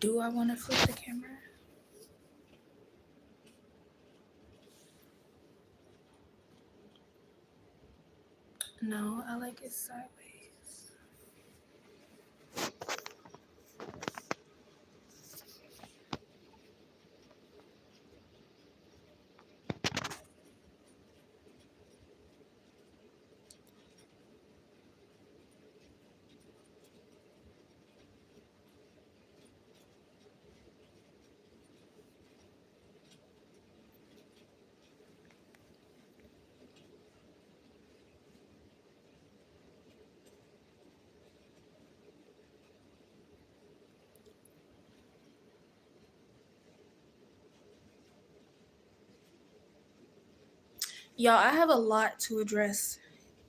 Do I want to flip the camera? No, I like it sideways. Y'all, I have a lot to address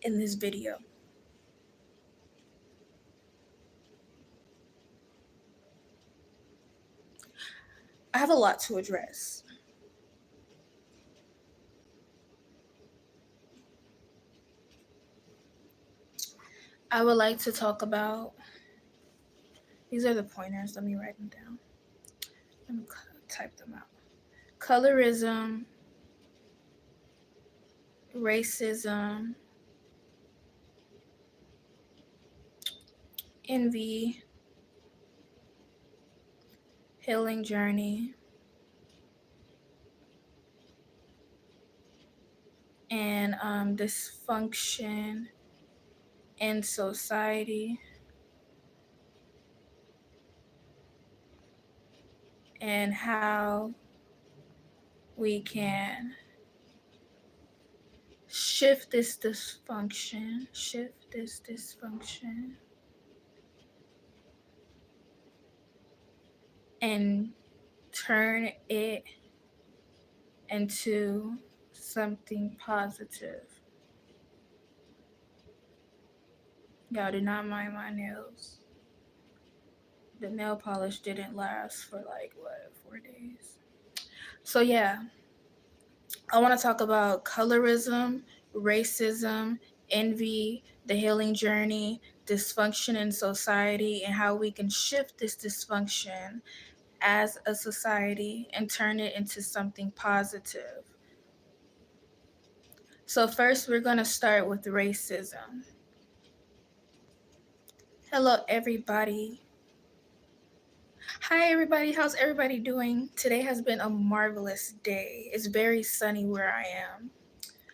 in this video. I have a lot to address. I would like to talk about, these are the pointers, let me write them down. Let me type them out. Colorism, racism, envy, healing journey, and dysfunction in society, and how we can shift this dysfunction, and turn it into something positive. Y'all do not mind my nails. The nail polish didn't last for 4 days. So yeah, I want to talk about colorism, racism, envy, the healing journey, dysfunction in society, and how we can shift this dysfunction as a society and turn it into something positive. So first, we're going to start with racism. Hello, everybody. Hi, everybody. How's everybody doing? Today has been a marvelous day. It's very sunny where I am.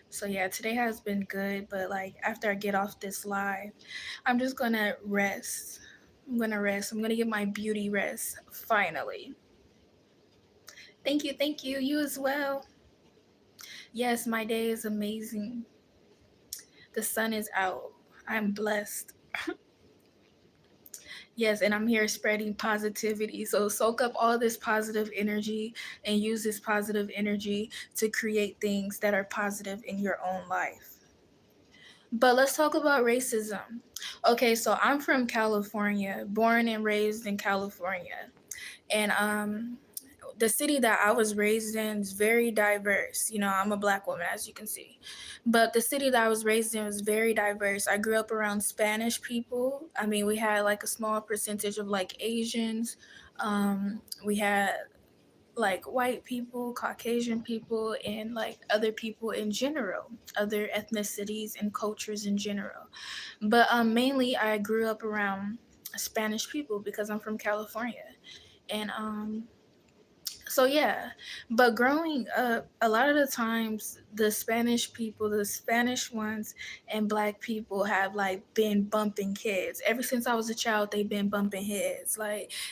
So yeah, today has been good, but after I get off this live, I'm just going to rest. I'm going to get my beauty rest, finally. Thank you. You as well. Yes, my day is amazing. The sun is out. I'm blessed. Yes, and I'm here spreading positivity. So soak up all this positive energy and use this positive energy to create things that are positive in your own life. But let's talk about racism. Okay, so I'm from California, born and raised in California. And the city that I was raised in is very diverse. You know, I'm a Black woman, as you can see. But the city that I was raised in was very diverse. I grew up around Spanish people. I mean, we had a small percentage of Asians. We had white people, Caucasian people, and other people in general, other ethnicities and cultures in general. But mainly I grew up around Spanish people because I'm from California. And so yeah, but growing up, a lot of the times the Spanish people, the Spanish ones, and Black people have been bumping heads. Ever since I was a child, they've been bumping heads.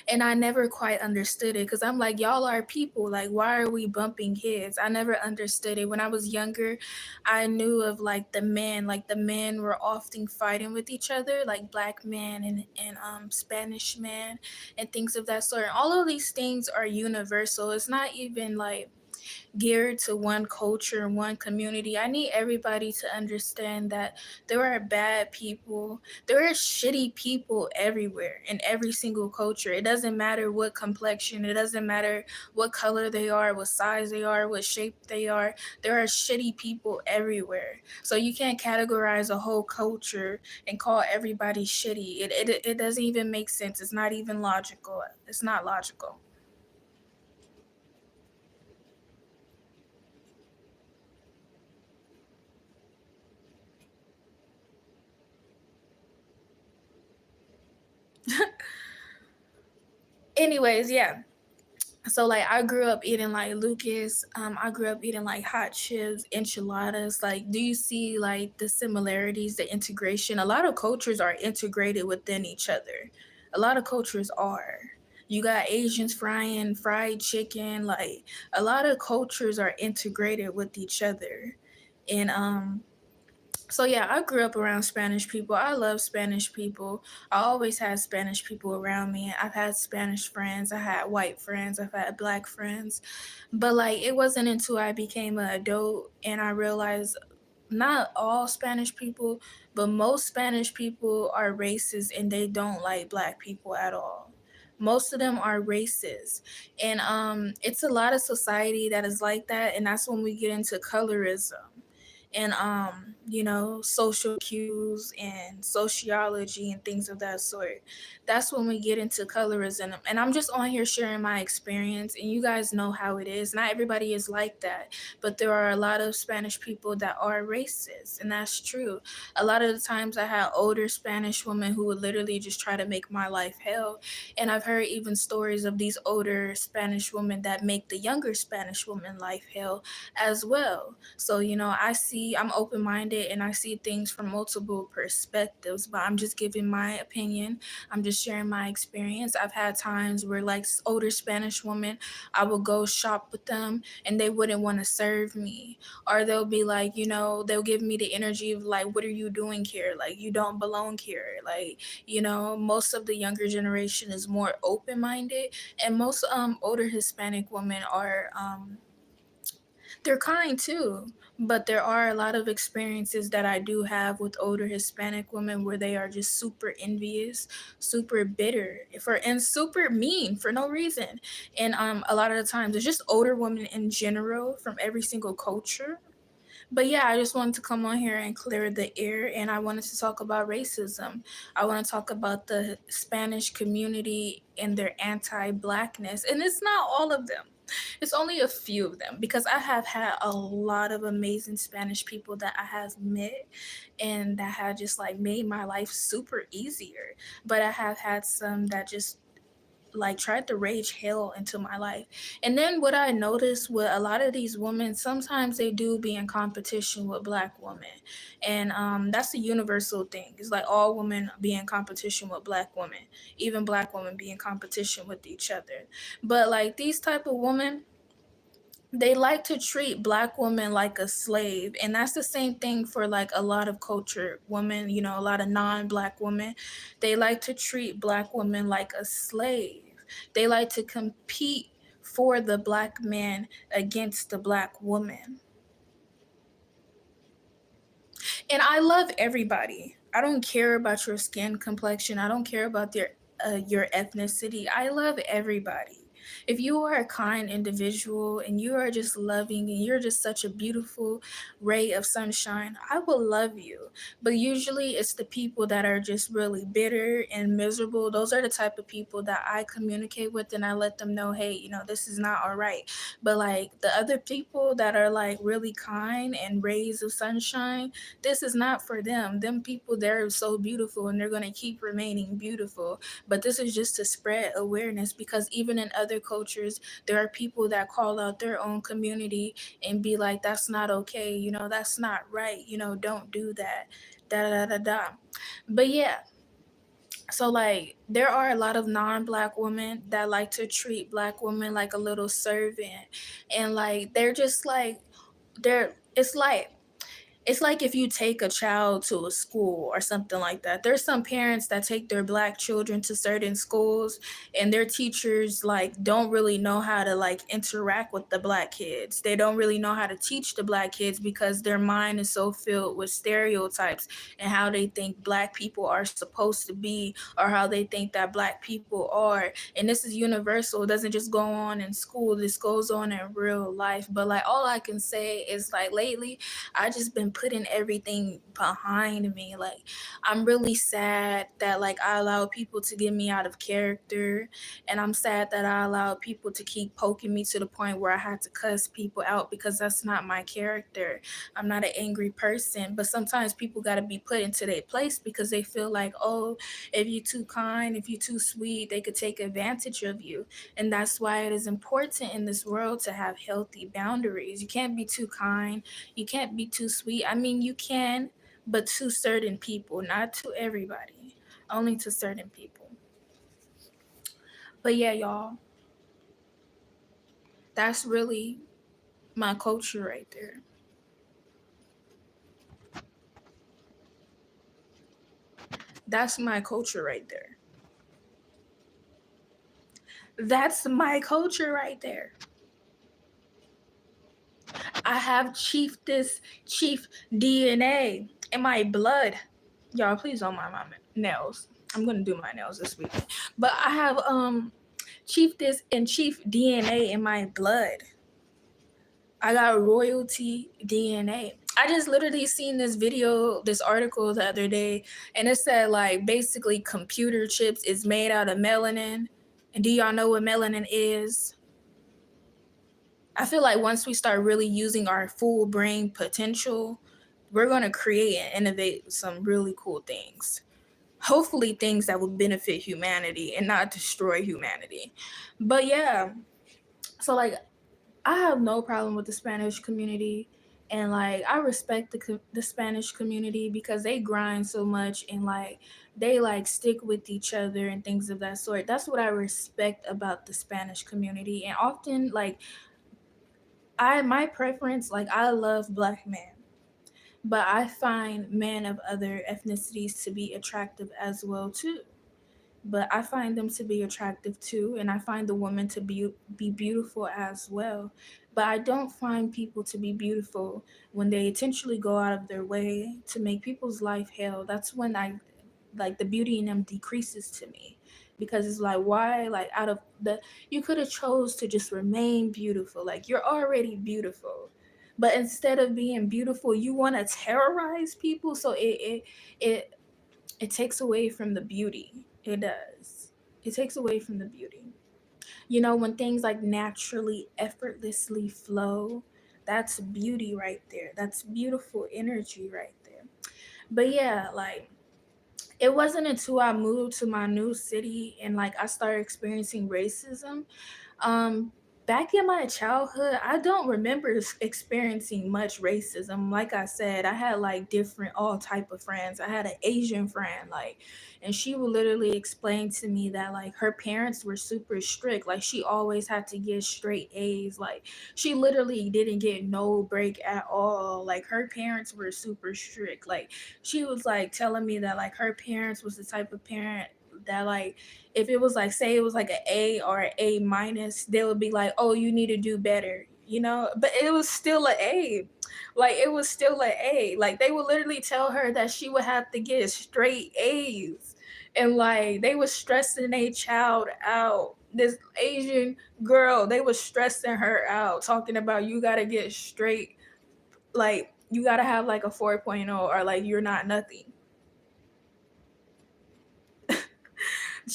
And I never quite understood it because I'm like, y'all are people. Why are we bumping heads? I never understood it. When I was younger, I knew of the men were often fighting with each other, like Black men and Spanish men and things of that sort. And all of these things are universal. It's not even geared to one culture and one community. I need everybody to understand that there are bad people, there are shitty people everywhere in every single culture. It doesn't matter what complexion, it doesn't matter what color they are, what size they are, what shape they are. There are shitty people everywhere. So you can't categorize a whole culture and call everybody shitty. It doesn't even make sense. It's not even logical. It's not logical. Anyways, yeah. So like I grew up eating like Lucas. I grew up eating like hot chips, enchiladas. Like, do you see like the similarities, the integration? A lot of cultures are integrated within each other. A lot of cultures are. You got Asians frying fried chicken. Like a lot of cultures are integrated with each other. And so yeah, I grew up around Spanish people. I love Spanish people. I always had Spanish people around me. I've had Spanish friends. I had white friends. I've had black friends. But like it wasn't until I became an adult and I realized not all Spanish people, but most Spanish people are racist and they don't like black people at all. Most of them are racist. And it's a lot of society that is like that, and that's when we get into colorism and social cues and sociology and things of that sort. That's when we get into colorism, and I'm just on here sharing my experience, and you guys know how it is. Not everybody is like that, but there are a lot of Spanish people that are racist, and that's true. A lot of the times I had older Spanish women who would literally just try to make my life hell, and I've heard even stories of these older Spanish women that make the younger Spanish woman life hell as well. So, I'm open minded and I see things from multiple perspectives, but I'm just giving my opinion. I'm just sharing my experience. I've had times where, like, older Spanish women, I will go shop with them and they wouldn't want to serve me. Or they'll be like, they'll give me the energy of, like, what are you doing here? Like, you don't belong here. Like, most of the younger generation is more open minded, and most older Hispanic women are they're kind too, but there are a lot of experiences that I do have with older Hispanic women where they are just super envious, super bitter, and super mean for no reason. And a lot of the times it's just older women in general from every single culture. But yeah, I just wanted to come on here and clear the air, and I wanted to talk about racism. I want to talk about the Spanish community and their anti-blackness, and it's not all of them. It's only a few of them because I have had a lot of amazing Spanish people that I have met and that have just like made my life super easier. But I have had some that just like tried to rage hell into my life. And then what I noticed with a lot of these women, sometimes they do be in competition with black women. And that's a universal thing. It's like all women be in competition with black women, even black women be in competition with each other. But like these type of women, they like to treat black women like a slave, and that's the same thing for like a lot of cultured women, a lot of non-black women. They like to treat black women like a slave. They like to compete for the black man against the black woman. And I love everybody. I don't care about your skin complexion. I don't care about your ethnicity. I love everybody. If you are a kind individual and you are just loving and you're just such a beautiful ray of sunshine, I will love you. But usually it's the people that are just really bitter and miserable. Those are the type of people that I communicate with and I let them know, hey, this is not all right. But like the other people that are like really kind and rays of sunshine, this is not for them. Them people, they're so beautiful and they're going to keep remaining beautiful. But this is just to spread awareness because even in other cultures, there are people that call out their own community and be like, that's not okay. That's not right. Don't do that. Da da da da. But yeah, so like there are a lot of non-black women that like to treat black women like a little servant, and like they're just like they're it's like It's like if you take a child to a school or something like that. There's some parents that take their black children to certain schools and their teachers like don't really know how to like interact with the black kids. They don't really know how to teach the black kids because their mind is so filled with stereotypes and how they think black people are supposed to be or how they think that black people are. And this is universal. It doesn't just go on in school. This goes on in real life. But like all I can say is like lately I just been putting everything behind me. Like I'm really sad that like I allowed people to get me out of character, and I'm sad that I allowed people to keep poking me to the point where I had to cuss people out because that's not my character. I'm not an angry person, but sometimes people got to be put into their place because they feel like, "Oh, if you're too kind, if you're too sweet, they could take advantage of you." And that's why it is important in this world to have healthy boundaries. You can't be too kind, you can't be too sweet. I mean, you can, but to certain people, not to everybody, only to certain people. But yeah, y'all, that's really my culture right there. That's my culture right there. That's my culture right there. I have chief DNA in my blood. Y'all, please don't mind my nails. I'm gonna do my nails this week. But I have chief this and chief DNA in my blood. I got royalty DNA. I just literally seen this video, this article the other day, and it said like basically computer chips is made out of melanin. And do y'all know what melanin is? I feel like once we start really using our full brain potential, we're gonna create and innovate some really cool things. Hopefully things that will benefit humanity and not destroy humanity. But yeah, so like I have no problem with the Spanish community, and like I respect the Spanish community because they grind so much and like they like stick with each other and things of that sort. That's what I respect about the Spanish community. And often like I my preference like I love black men, but I find men of other ethnicities to be attractive as well too. But I find them to be attractive too, and I find the woman to be beautiful as well. But I don't find people to be beautiful when they intentionally go out of their way to make people's life hell. That's when I like the beauty in them decreases to me because it's like why like out of the you could have chose to just remain beautiful. Like you're already beautiful. But instead of being beautiful, you want to terrorize people. So it it takes away from the beauty. It does. It takes away from the beauty. You know, when things like naturally, effortlessly flow, that's beauty right there. That's beautiful energy right there. But yeah, like it wasn't until I moved to my new city and like I started experiencing racism um, back in my childhood, I don't remember experiencing much racism. Like I said, I had like different all type of friends. I had an Asian friend, like, and she would literally explain to me that like her parents were super strict. Like she always had to get straight A's. Like she literally didn't get no break at all. Like her parents were super strict. Like she was like telling me that like her parents was the type of parent that like if it was like say it was like an A or an A minus, they would be like, "Oh, you need to do better," you know. But it was still an A, like it was still an A. Like they would literally tell her that she would have to get straight A's, and like they was stressing a child out. This Asian girl, they was stressing her out, talking about you gotta get straight, like you gotta have like a 4.0 or like you're not nothing.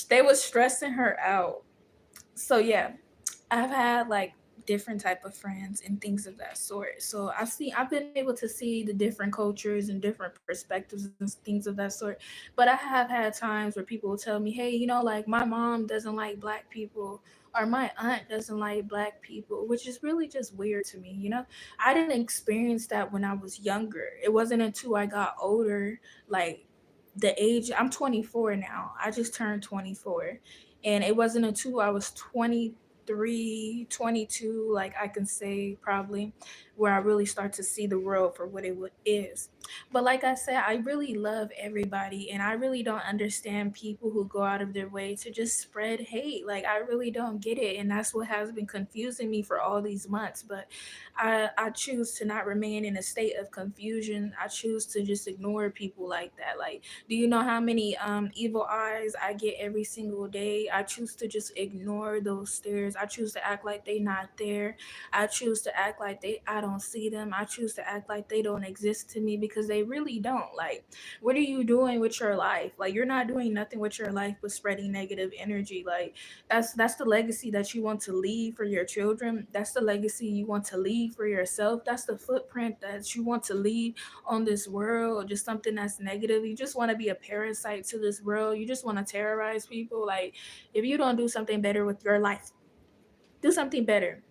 They was stressing her out. So yeah, I've had like different type of friends and things of that sort. So I've been able to see the different cultures and different perspectives and things of that sort. But I have had times where people will tell me, "Hey, you know, like my mom doesn't like black people." Or my aunt doesn't like black people, which is really just weird to me. You know, I didn't experience that when I was younger. It wasn't until I got older, like the age I'm 24 now. I just turned 24. And it wasn't until I was 23, 22, like I can say probably. where I really start to see the world for what is. But like I said, I really love everybody, and I really don't understand people who go out of their way to just spread hate. Like, I really don't get it, and that's what has been confusing me for all these months. But I choose to not remain in a state of confusion. I choose to just ignore people like that. Like, do you know how many evil eyes I get every single day? I choose to just ignore those stares. I choose to act like they not there. I choose to act like I don't see them. I choose to act like they don't exist to me, because they really don't. Like, what are you doing with your life? Like, you're not doing nothing with your life but spreading negative energy. Like, that's the legacy that you want to leave for your children. That's the legacy you want to leave for yourself. That's the footprint that you want to leave on this world. Just something that's negative. You just want to be a parasite to this world. You just want to terrorize people. Like, if you don't do something better with your life, do something better.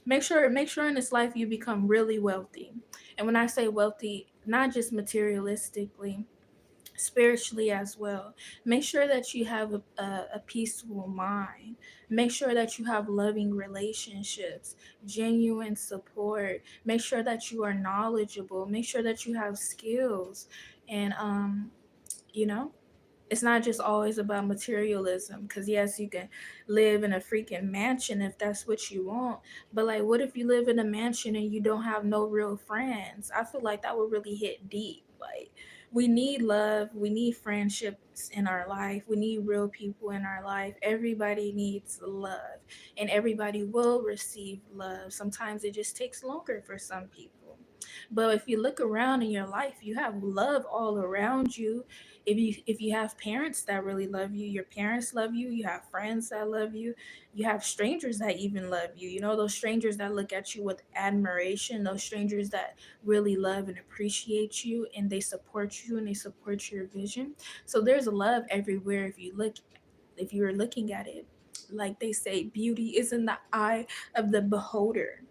Make sure in this life you become really wealthy. And when I say wealthy, not just materialistically, spiritually as well. Make sure that you have a peaceful mind. Make sure that you have loving relationships, genuine support. Make sure that you are knowledgeable. Make sure that you have skills. And you know, it's not just always about materialism, because yes, you can live in a freaking mansion if that's what you want, but like, what if you live in a mansion and you don't have no real friends? I feel like that would really hit deep. Like, we need love, we need friendships in our life, we need real people in our life. Everybody needs love, and everybody will receive love. Sometimes it just takes longer for some people, but if you look around in your life, you have love all around you. If you have parents that really love you, your parents love you, you have friends that love you, you have strangers that even love you. You know, those strangers that look at you with admiration, those strangers that really love and appreciate you, and they support you and they support your vision. So there's love everywhere if you're looking at it. Like they say, beauty is in the eye of the beholder,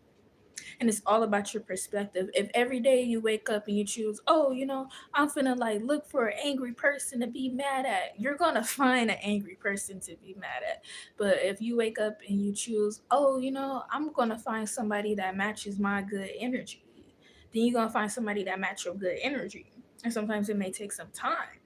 and it's all about your perspective. If every day you wake up and you choose, oh, I'm finna like look for an angry person to be mad at, you're gonna find an angry person to be mad at. But if you wake up and you choose, oh, I'm gonna find somebody that matches my good energy, then you're gonna find somebody that match your good energy. And sometimes it may take some time.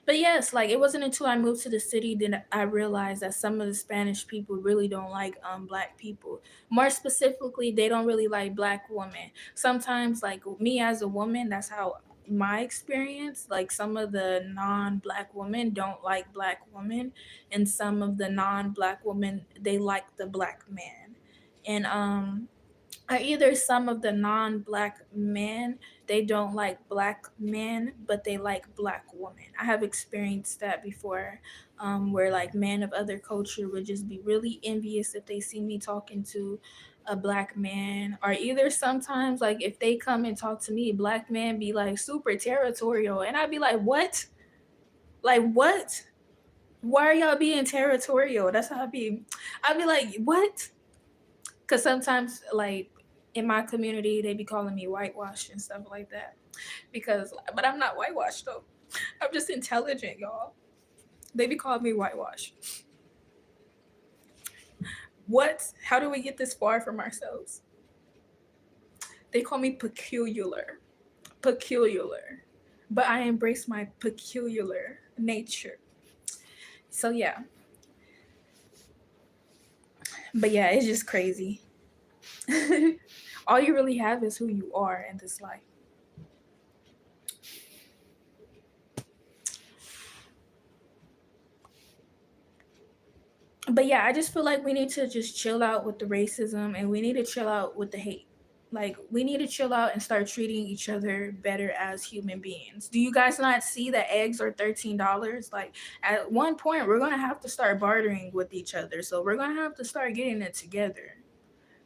But yes, like, it wasn't until I moved to the city that I realized that some of the Spanish people really don't like black people. More specifically, they don't really like black women. Sometimes, like me as a woman, that's how my experience. Like, some of the non-black women don't like black women, and some of the non-black women, they like the black man. And either some of the non-black men, they don't like black men, but they like black women. I have experienced that before, where like men of other culture would just be really envious if they see me talking to a black man. Or either sometimes, like, if they come and talk to me, black men be like super territorial, and I'd be like, what? Like, what? Why are y'all being territorial? That's how I'd be like, what? Because sometimes, like, in my community, they be calling me whitewashed and stuff like that. But I'm not whitewashed though. I'm just intelligent, y'all. They be calling me whitewashed. What? How do we get this far from ourselves? They call me peculiar. Peculiar. But I embrace my peculiar nature. So yeah. But yeah, it's just crazy. All you really have is who you are in this life. But yeah, I just feel like we need to just chill out with the racism, and we need to chill out with the hate. Like, we need to chill out and start treating each other better as human beings. Do you guys not see that eggs are $13? Like, at one point, we're going to have to start bartering with each other. So we're going to have to start getting it together.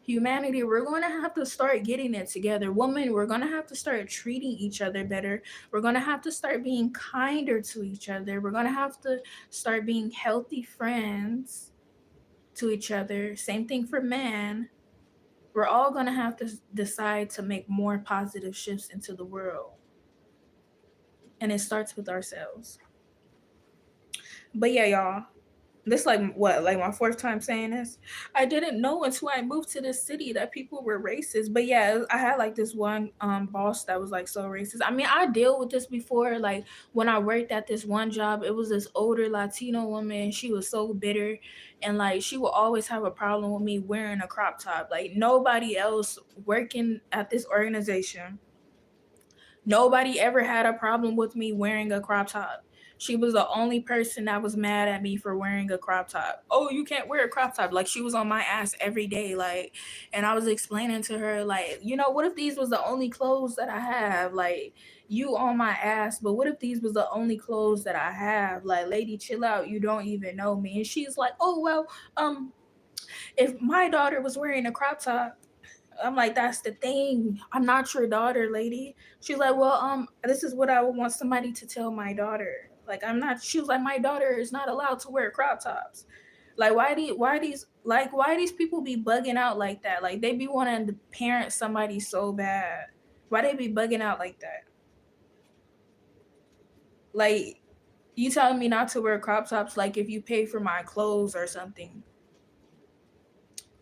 Humanity, we're going to have to start getting it together. Women, we're going to have to start treating each other better. We're going to have to start being kinder to each other. We're going to have to start being healthy friends to each other. Same thing for man. We're all going to have to decide to make more positive shifts into the world. And it starts with ourselves. But yeah, y'all. This like what, like my fourth time saying this. I didn't know until I moved to this city that people were racist. But yeah, I had like this one boss that was like so racist. I mean, I dealt with this before. Like when I worked at this one job, it was this older Latino woman. She was so bitter, and like she would always have a problem with me wearing a crop top. Like nobody else working at this organization, nobody ever had a problem with me wearing a crop top. She was the only person that was mad at me for wearing a crop top. Oh, you can't wear a crop top. Like she was on my ass every day. Like, and I was explaining to her, like, you know, what if these was the only clothes that I have? Like, you on my ass, but what if these was the only clothes that I have? Like, lady, chill out. You don't even know me. And she's like, oh well, if my daughter was wearing a crop top, I'm like, that's the thing. I'm not your daughter, lady. She's like, well, this is what I would want somebody to tell my daughter. Like, I'm not. She was like, my daughter is not allowed to wear crop tops. Like, why these people be bugging out like that? Like, they be wanting to parent somebody so bad. Why they be bugging out like that? Like, you telling me not to wear crop tops? Like, if you pay for my clothes or something.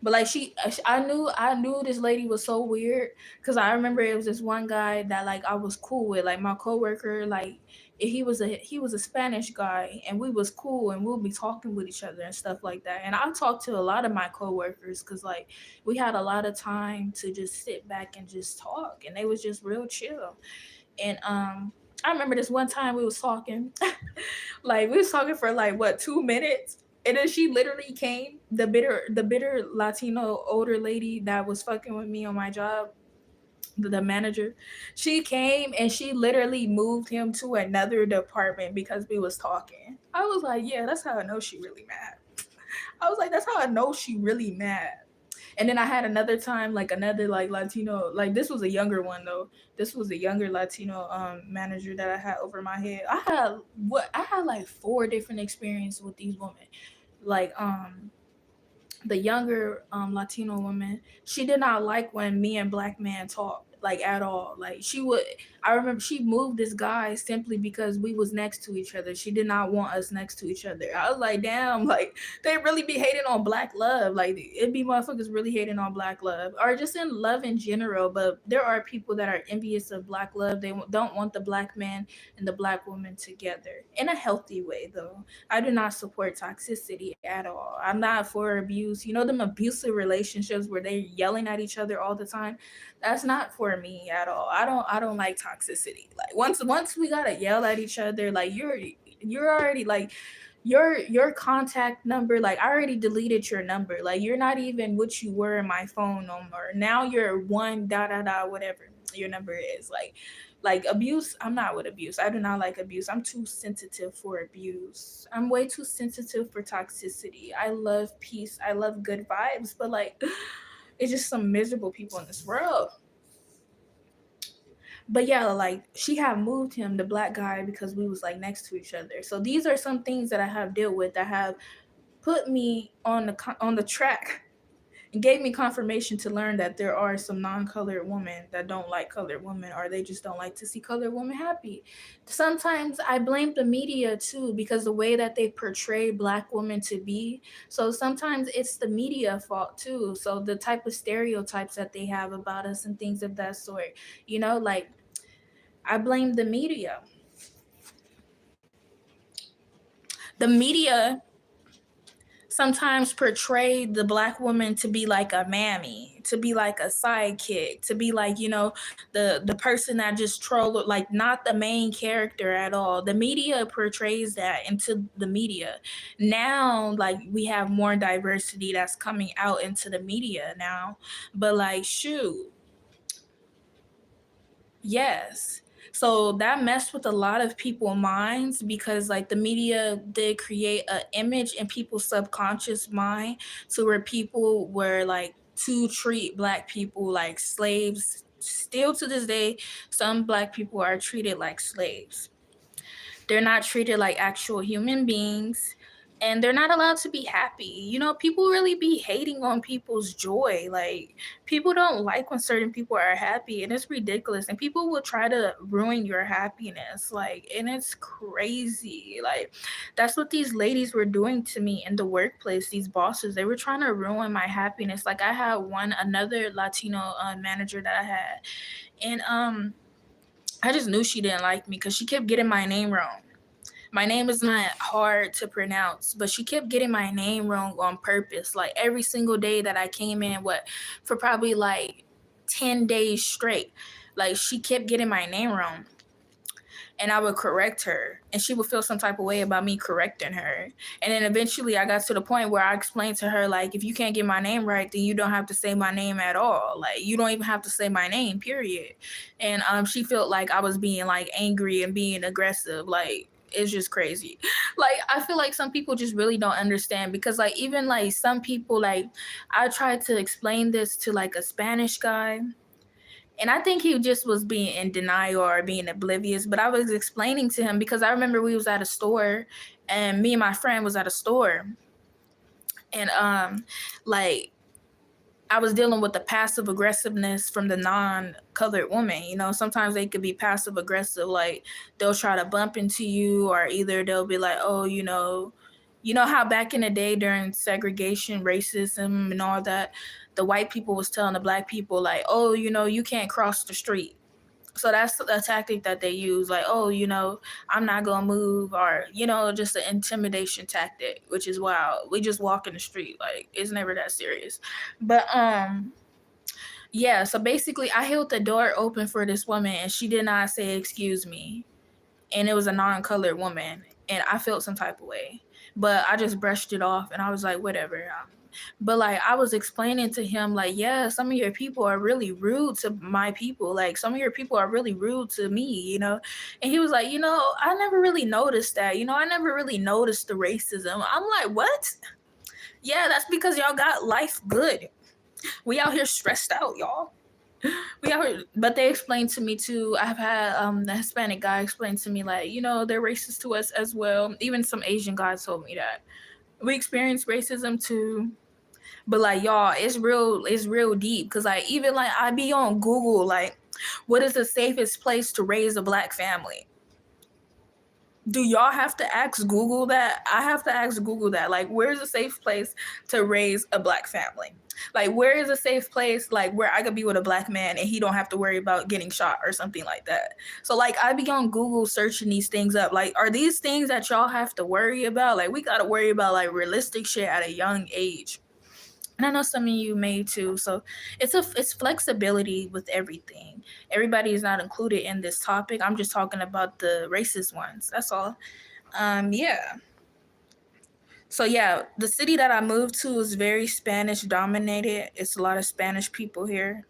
But like I knew this lady was so weird because I remember it was this one guy that like I was cool with, like my coworker, like he was a Spanish guy and we was cool and we'll be talking with each other and stuff like that. And I talked to a lot of my coworkers because like we had a lot of time to just sit back and just talk, and they was just real chill. And I remember this one time we was talking, like we was talking for like what 2 minutes, and then she literally came, the bitter Latino older lady that was fucking with me on my job, the manager. She came and she literally moved him to another department because we was talking. I was like, yeah, that's how I know she really mad. I was like, that's how I know she really mad. And then I had another time, like another like Latino, like this was a younger one though. This was a younger Latino manager that I had over my head. I had like four different experiences with these women. Like the younger Latino woman, she did not like when me and black man talked like at all. Like she would, I remember she moved this guy simply because we was next to each other. She did not want us next to each other. I was like, damn, like they really be hating on black love. Like it be motherfuckers really hating on black love or just in love in general. But there are people that are envious of black love. They don't want the black man and the black woman together in a healthy way though. I do not support toxicity at all. I'm not for abuse. You know them abusive relationships where they're yelling at each other all the time. That's not for me at all. I don't like toxicity. Like once we gotta yell at each other, like you're already like your contact number, like I already deleted your number. Like you're not even what you were in my phone no more. Now you're one dot dot dot whatever your number is. Like abuse, I'm not with abuse. I do not like abuse. I'm too sensitive for abuse. I'm way too sensitive for toxicity. I love peace. I love good vibes, but like it's just some miserable people in this world. But yeah, like she had moved him, the black guy, because we was like next to each other. So these are some things that I have dealt with that have put me on the track and gave me confirmation to learn that there are some non-colored women that don't like colored women, or they just don't like to see colored women happy. Sometimes I blame the media too because the way that they portray black women to be. So sometimes it's the media fault too. So the type of stereotypes that they have about us and things of that sort. Like I blame the media. The media sometimes portray the black woman to be like a mammy, to be like a sidekick, to be like, the person that just troll, like not the main character at all. The media portrays that into the media. Now, like we have more diversity that's coming out into the media now. But like shoot, yes. So that messed with a lot of people's minds because like the media did create an image in people's subconscious mind to where people were like to treat black people like slaves. Still to this day, some black people are treated like slaves. They're not treated like actual human beings. and they're not allowed to be happy. You know, people really be hating on people's joy. Like, people don't like when certain people are happy, and it's ridiculous. And people will try to ruin your happiness. Like, and it's crazy. Like, that's what these ladies were doing to me in the workplace. These bosses, they were trying to ruin my happiness. Like, I had another Latino manager that I had, and I just knew she didn't like me because she kept getting my name wrong. My name is not hard to pronounce, but she kept getting my name wrong on purpose. Like, every single day that I came in, for probably like 10 days straight, like, she kept getting my name wrong. And I would correct her, and she would feel some type of way about me correcting her. And then eventually I got to the point where I explained to her, like, if you can't get my name right, then you don't have to say my name at all. Like, you don't even have to say my name, period. And she felt like I was being like angry and being aggressive. Like, it's just crazy. Like, I feel like some people just really don't understand, because like, even like some people, like, I tried to explain this to like a Spanish guy, and I think he just was being in denial or being oblivious. But I was explaining to him, because I remember we was at a store, and me and my friend was at a store, and like, I was dealing with the passive aggressiveness from the non-colored woman. You know, sometimes they could be passive aggressive, like they'll try to bump into you, or either they'll be like, oh, you know how back in the day during segregation, racism, and all that, the white people was telling the black people, like, oh, you can't cross the street. So that's a tactic that they use, like, oh, I'm not gonna move, or just an intimidation tactic, which is wild. We just walk in the street, like, it's never that serious. But yeah, so basically I held the door open for this woman, and she did not say excuse me, and it was a non-colored woman, and I felt some type of way, but I just brushed it off, and I was like, whatever. But like, I was explaining to him, like, yeah, some of your people are really rude to my people. Like, some of your people are really rude to me. And he was like, I never really noticed that. I never really noticed the racism. I'm like, what? Yeah, that's because y'all got life good. We out here stressed out, y'all. We out here. But they explained to me too. I've had the Hispanic guy explain to me, like, they're racist to us as well. Even some Asian guys told me that we experience racism too. But like, y'all, it's real deep. Cause like, even like, I be on Google, like, what is the safest place to raise a black family? Do y'all have to ask Google that? I have to ask Google that. Like, where's a safe place to raise a black family? Like, where is a safe place, like, where I could be with a black man and he don't have to worry about getting shot or something like that? So like, I be on Google searching these things up. Like, are these things that y'all have to worry about? Like, we gotta worry about like realistic shit at a young age. And I know some of you may too. So it's flexibility with everything. Everybody is not included in this topic. I'm just talking about the racist ones. That's all. Yeah. So yeah, the city that I moved to is very Spanish dominated. It's a lot of Spanish people here.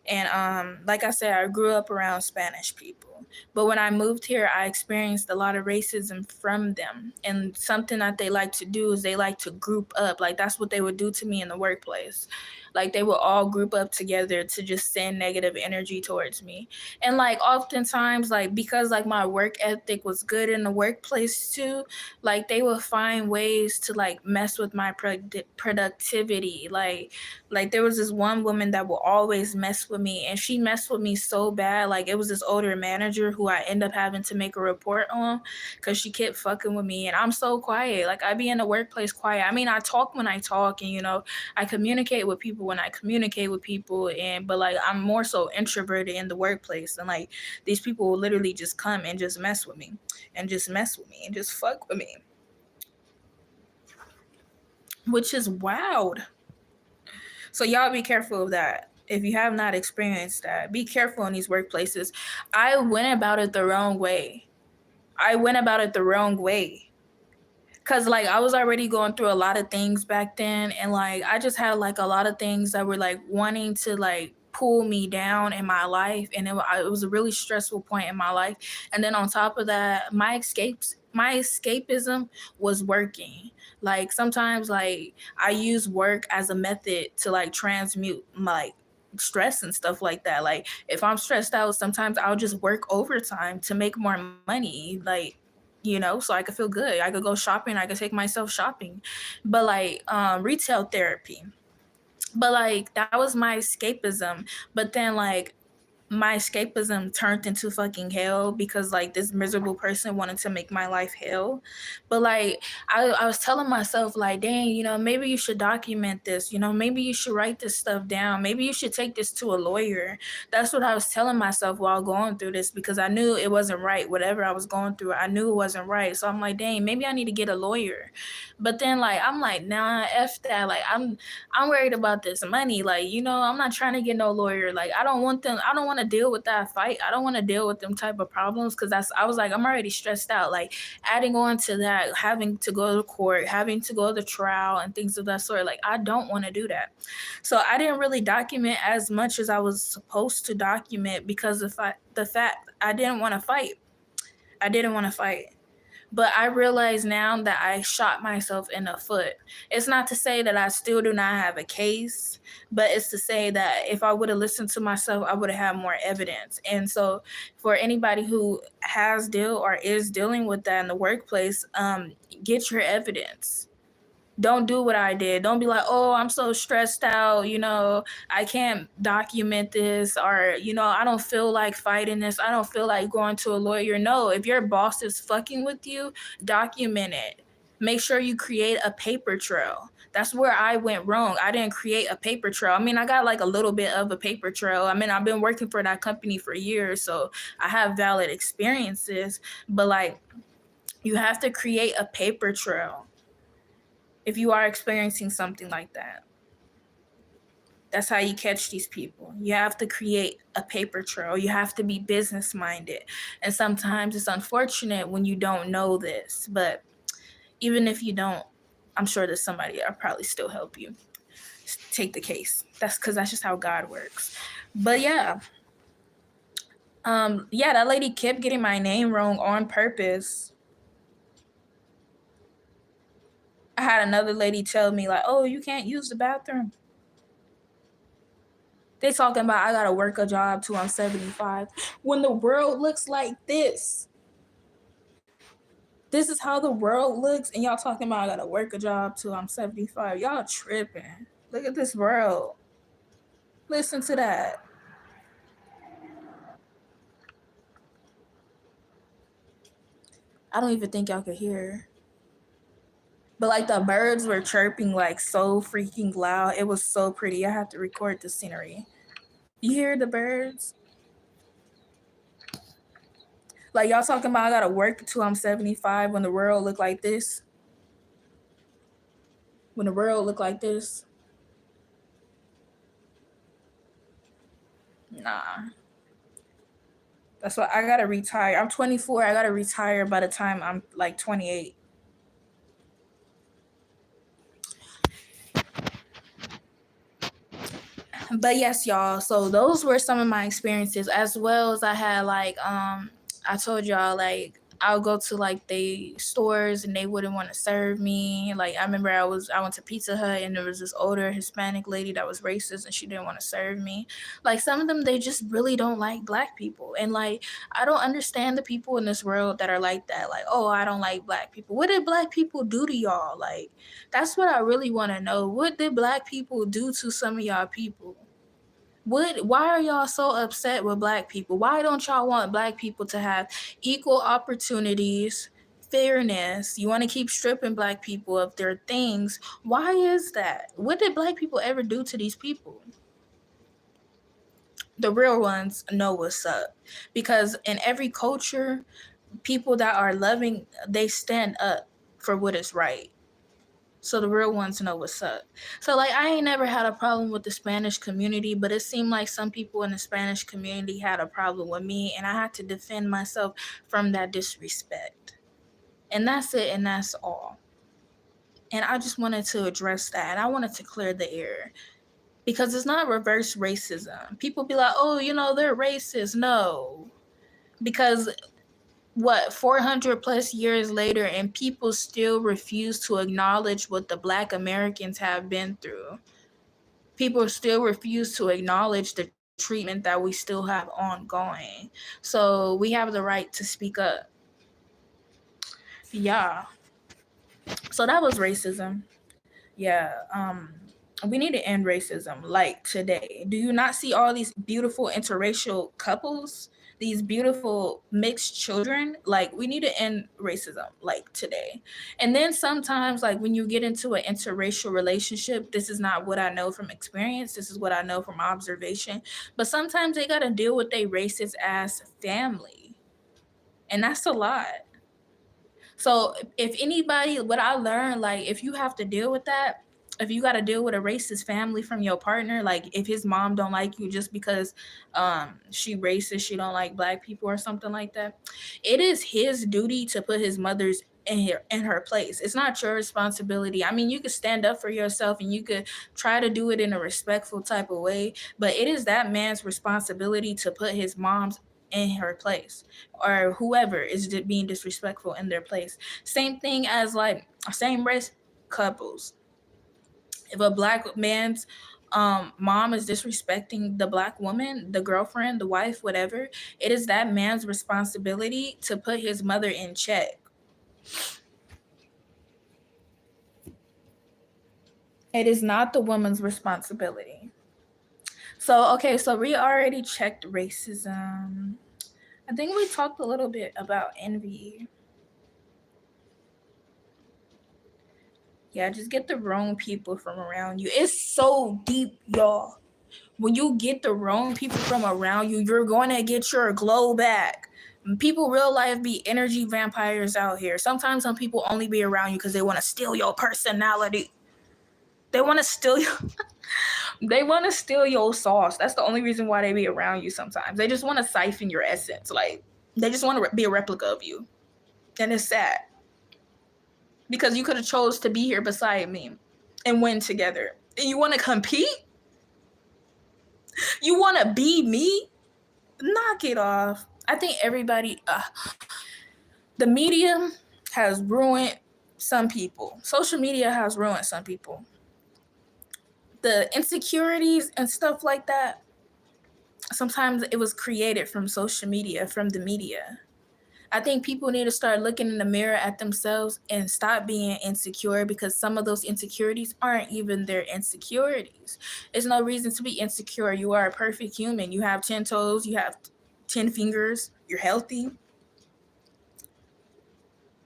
And like I said, I grew up around Spanish people. But when I moved here, I experienced a lot of racism from them. And something that they like to do is they like to group up. Like, that's what they would do to me in the workplace. Like, they would all group up together to just send negative energy towards me. And like, oftentimes, like, because like my work ethic was good in the workplace too, like, they would find ways to like mess with my productivity. Like, there was this one woman that will always mess with me, and she messed with me so bad. Like, it was this older manager who I end up having to make a report on, because she kept fucking with me. And I'm so quiet. Like, I be in the workplace quiet. I mean, I talk when I talk, and I communicate with people when I communicate with people, but like, I'm more so introverted in the workplace. And like, these people will literally just come and just mess with me, and just mess with me, and just fuck with me, which is wild. So y'all be careful of that. If you have not experienced that, be careful in these workplaces. I went about it the wrong way. Cause like, I was already going through a lot of things back then, and like, I just had like a lot of things that were like wanting to like pull me down in my life, and it was a really stressful point in my life. And then on top of that, my escapism was working. Like, sometimes, like, I use work as a method to like transmute my stress and stuff like that. Like, if I'm stressed out, sometimes I'll just work overtime to make more money. Like, so I could feel good. I could go shopping, I could take myself shopping. But like retail therapy. But like that was my escapism. But then like my escapism turned into fucking hell because like this miserable person wanted to make my life hell. But like I was telling myself like, dang, maybe you should document this, maybe you should write this stuff down, maybe you should take this to a lawyer. That's what I was telling myself while going through this, because I knew it wasn't right. Whatever I was going through, I knew it wasn't right. So I'm like, dang, maybe I need to get a lawyer. But then like I'm like, nah, F that. Like I'm worried about this money. Like, I'm not trying to get no lawyer. Like, I don't want to deal with that fight. I don't want to deal with them type of problems, because I was like, I'm already stressed out. Like, adding on to that, having to go to court, having to go to trial and things of that sort. Like, I don't want to do that. So I didn't really document as much as I was supposed to document, because of the fact I didn't want to fight. I didn't want to fight. But I realize now that I shot myself in the foot. It's not to say that I still do not have a case, but it's to say that if I would have listened to myself, I would have had more evidence. And so for anybody who has or is dealing with that in the workplace, get your evidence. Don't do what I did. Don't be like, oh, I'm so stressed out, I can't document this, or, I don't feel like fighting this. I don't feel like going to a lawyer. No, if your boss is fucking with you, document it. Make sure you create a paper trail. That's where I went wrong. I didn't create a paper trail. I mean, I got like a little bit of a paper trail. I mean, I've been working for that company for years, so I have valid experiences, but like, you have to create a paper trail if you are experiencing something like that. That's how you catch these people. You have to create a paper trail. You have to be business minded. And sometimes it's unfortunate when you don't know this, but even if you don't, I'm sure there's somebody that'll probably still help you take the case. That's because that's just how God works. But yeah. That lady kept getting my name wrong on purpose. I had another lady tell me like, oh, you can't use the bathroom. They talking about I gotta work a job till I'm 75. When the world looks like this. This is how the world looks, and y'all talking about I gotta work a job till I'm 75. Y'all tripping. Look at this world. Listen to that. I don't even think y'all could hear. But like the birds were chirping like so freaking loud. It was so pretty. I have to record the scenery. You hear the birds? Like y'all talking about I gotta work till I'm 75 when the world look like this. When the world look like this. Nah. That's why I gotta retire. I'm 24. I gotta retire by the time I'm like 28. But yes, y'all. So those were some of my experiences, as well as I had like I told y'all like I'll go to like the stores and they wouldn't want to serve me. Like I remember I went to Pizza Hut and there was this older Hispanic lady that was racist and she didn't want to serve me. Like some of them, they just really don't like black people. And like I don't understand the people in this world that are like that. Like, oh, I don't like black people. What did black people do to y'all? Like that's what I really want to know. What did black people do to some of y'all people? Why are y'all so upset with black people? Why don't y'all want black people to have equal opportunities, fairness? You want to keep stripping black people of their things. Why is that? What did black people ever do to these people? The real ones know what's up, because in every culture, people that are loving, they stand up for what is right. So the real ones know what's up. So like I ain't never had a problem with the Spanish community, but it seemed like some people in the Spanish community had a problem with me, and I had to defend myself from that disrespect. And that's it, and that's all. And I just wanted to address that, and I wanted to clear the air. Because it's not reverse racism. People be like, oh, they're racist. No. Because 400 plus years later, and people still refuse to acknowledge what the Black Americans have been through. People still refuse to acknowledge the treatment that we still have ongoing. So we have the right to speak up. Yeah. So that was racism. Yeah. We need to end racism like today. Do you not see all these beautiful interracial couples? These beautiful mixed children? Like, we need to end racism like today. And then sometimes, like, when you get into an interracial relationship, this is not what I know from experience. This is what I know from observation. But sometimes they got to deal with a racist ass family. And that's a lot. So if anybody, what I learned, like if you have to deal with that, if you got to deal with a racist family from your partner, like if his mom don't like you just because she racist, she don't like black people or something like that, it is his duty to put his mother's in her place. It's not your responsibility. I mean, you could stand up for yourself and you could try to do it in a respectful type of way, but it is that man's responsibility to put his mom's in her place, or whoever is being disrespectful in their place. Same thing as like same race couples. If a black man's mom is disrespecting the black woman, the girlfriend, the wife, whatever, it is that man's responsibility to put his mother in check. It is not the woman's responsibility. So, okay, so we already checked racism. I think we talked a little bit about envy. Yeah, just get the wrong people from around you. It's so deep, y'all. When you get the wrong people from around you, you're going to get your glow back. People real life be energy vampires out here. Sometimes some people only be around you because they want to steal your personality. They want to steal you. They want to steal your sauce. That's the only reason why they be around you sometimes. They just want to siphon your essence. Like, they just want to be a replica of you. And it's sad. Because you could have chose to be here beside me and win together. And you want to compete? You want to be me? Knock it off. I think everybody, the media has ruined some people. Social media has ruined some people. The insecurities and stuff like that, sometimes it was created from social media, from the media. I think people need to start looking in the mirror at themselves and stop being insecure, because some of those insecurities aren't even their insecurities. There's no reason to be insecure. You are a perfect human. You have 10 toes, you have 10 fingers, you're healthy.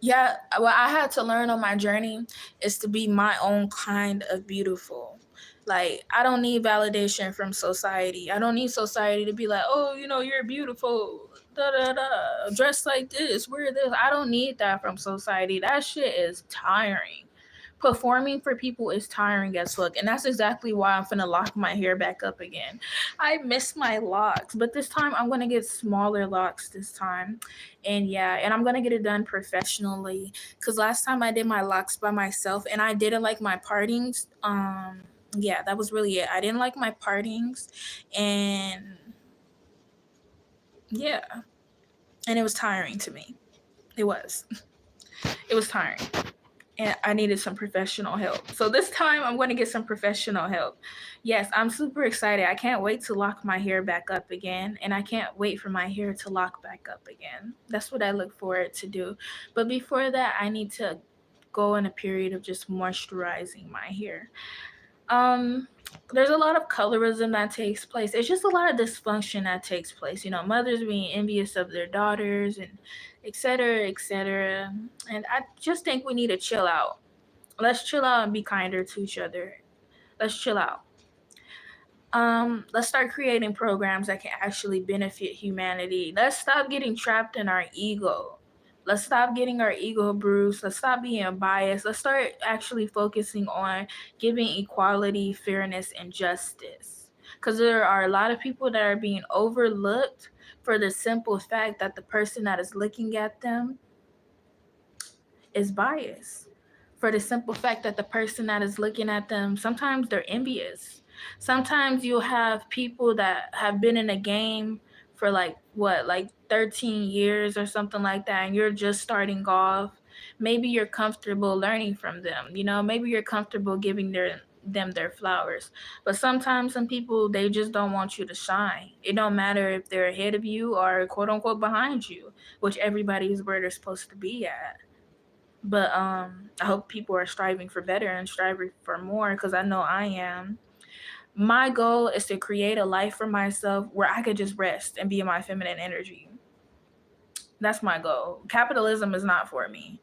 Yeah, what I had to learn on my journey is to be my own kind of beautiful. Like, I don't need validation from society. I don't need society to be like, oh, you're beautiful, da da da, dress like this, wear this. I don't need that from society. That shit is tiring. Performing for people is tiring as fuck. And that's exactly why I'm finna lock my hair back up again. I miss my locks, but this time I'm gonna get smaller locks this time. And yeah, and I'm gonna get it done professionally. Cause last time I did my locks by myself and I didn't like my partings. Yeah, that was really it. I didn't like my partings, and yeah, and it was tiring to me. It was. It was tiring. And I needed some professional help. So this time I'm going to get some professional help. Yes, I'm super excited. I can't wait to lock my hair back up again. And I can't wait for my hair to lock back up again. That's what I look forward to do. But before that, I need to go in a period of just moisturizing my hair. There's a lot of colorism that takes place. It's just a lot of dysfunction that takes place. Mothers being envious of their daughters and et cetera, et cetera. And I just think we need to chill out. Let's chill out and be kinder to each other. Let's chill out. Let's start creating programs that can actually benefit humanity. Let's stop getting trapped in our ego. Let's stop getting our ego bruised. Let's stop being biased. Let's start actually focusing on giving equality, fairness, and justice. Because there are a lot of people that are being overlooked for the simple fact that the person that is looking at them is biased. For the simple fact that the person that is looking at them, sometimes they're envious. Sometimes you'll have people that have been in the game for like 13 years or something like that, and you're just starting off. Maybe you're comfortable learning from them. Maybe you're comfortable giving them their flowers. But sometimes some people, they just don't want you to shine. It don't matter if they're ahead of you or quote unquote behind you, which everybody is where they're supposed to be at. But I hope people are striving for better and striving for more, because I know I am. My goal is to create a life for myself where I could just rest and be in my feminine energy. That's my goal. Capitalism is not for me.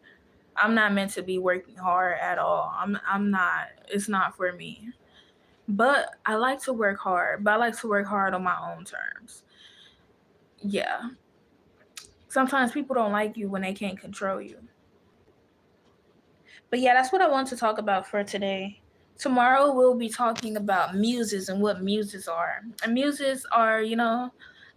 I'm not meant to be working hard at all. I'm not. It's not for me. But I like to work hard, but I like to work hard on my own terms. Yeah. Sometimes people don't like you when they can't control you. But yeah, that's what I want to talk about for today. Tomorrow we'll be talking about muses and what muses are. And muses are,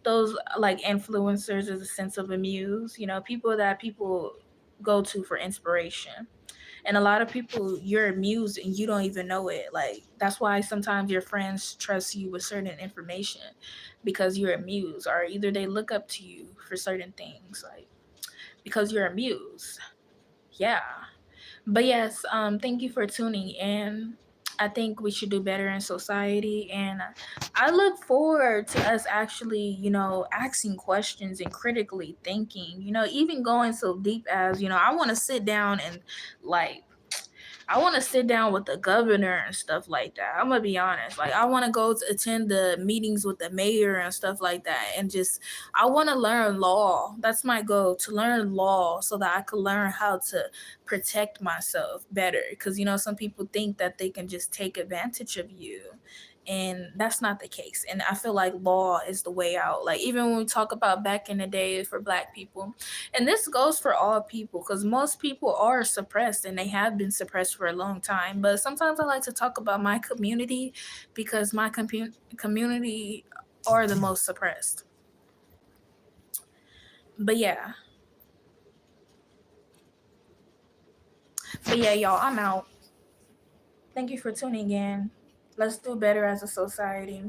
those like influencers is a sense of a muse, people that people go to for inspiration. And a lot of people, you're a muse and you don't even know it. Like, that's why sometimes your friends trust you with certain information, because you're a muse, or either they look up to you for certain things, like because you're a muse. Yeah. But yes, thank you for tuning in. I think we should do better in society, and I look forward to us actually, asking questions and critically thinking. Even going so deep as, I want to sit down and like I want to sit down with the governor and stuff like that. I'm gonna be honest. Like, I want to go to attend the meetings with the mayor and stuff like that, and just I want to learn law. That's my goal, to learn law so that I can learn how to protect myself better. Because some people think that they can just take advantage of you, and that's not the case. And I feel like law is the way out. Like, even when we talk about back in the day for Black people, and this goes for all people, because most people are suppressed and they have been suppressed for a long time. But sometimes I like to talk about my community, because my community are the most suppressed. But yeah. But yeah, y'all, I'm out. Thank you for tuning in. Let's do better as a society.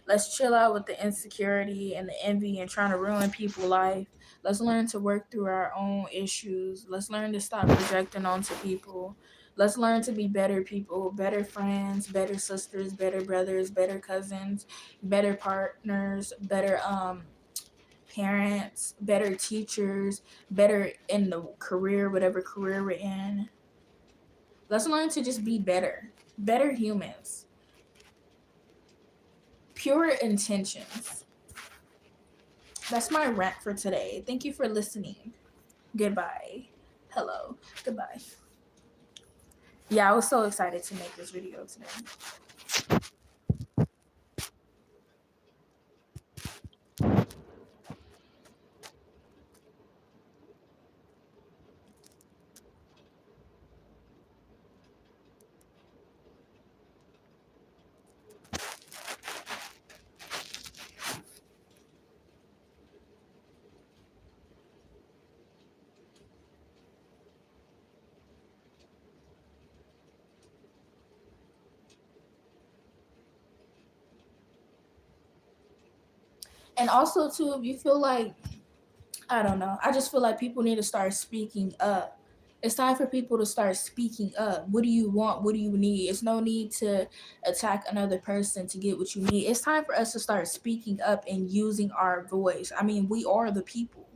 Let's chill out with the insecurity and the envy and trying to ruin people's life. Let's learn to work through our own issues. Let's learn to stop projecting onto people. Let's learn to be better people, better friends, better sisters, better brothers, better cousins, better partners, better parents, better teachers, better in the career, whatever career we're in. Let's learn to just be better humans. Pure intentions. That's my rant for today. Thank you for listening. Goodbye. Hello. Goodbye. Yeah, I was so excited to make this video today. And also, too, if you feel like, I don't know, I just feel like people need to start speaking up. It's time for people to start speaking up. What do you want? What do you need? It's no need to attack another person to get what you need. It's time for us to start speaking up and using our voice. I mean, we are the people.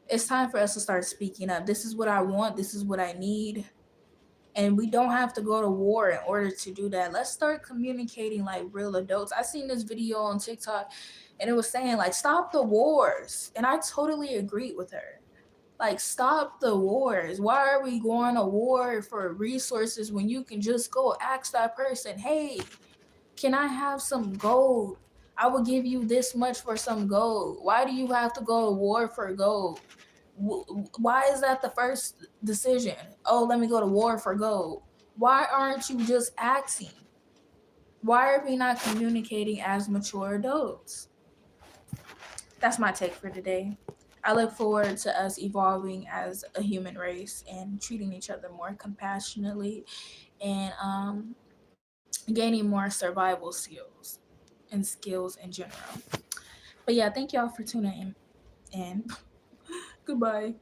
It's time for us to start speaking up. This is what I want. This is what I need. And we don't have to go to war in order to do that. Let's start communicating like real adults. I seen this video on TikTok and it was saying like, stop the wars. And I totally agreed with her. Like, stop the wars. Why are we going to war for resources when you can just go ask that person, hey, can I have some gold? I will give you this much for some gold. Why do you have to go to war for gold? Why is that the first decision? Oh, let me go to war for gold. Why aren't you just asking? Why are we not communicating as mature adults? That's my take for today. I look forward to us evolving as a human race and treating each other more compassionately, and gaining more survival skills and skills in general. But yeah, thank y'all for tuning in. And goodbye.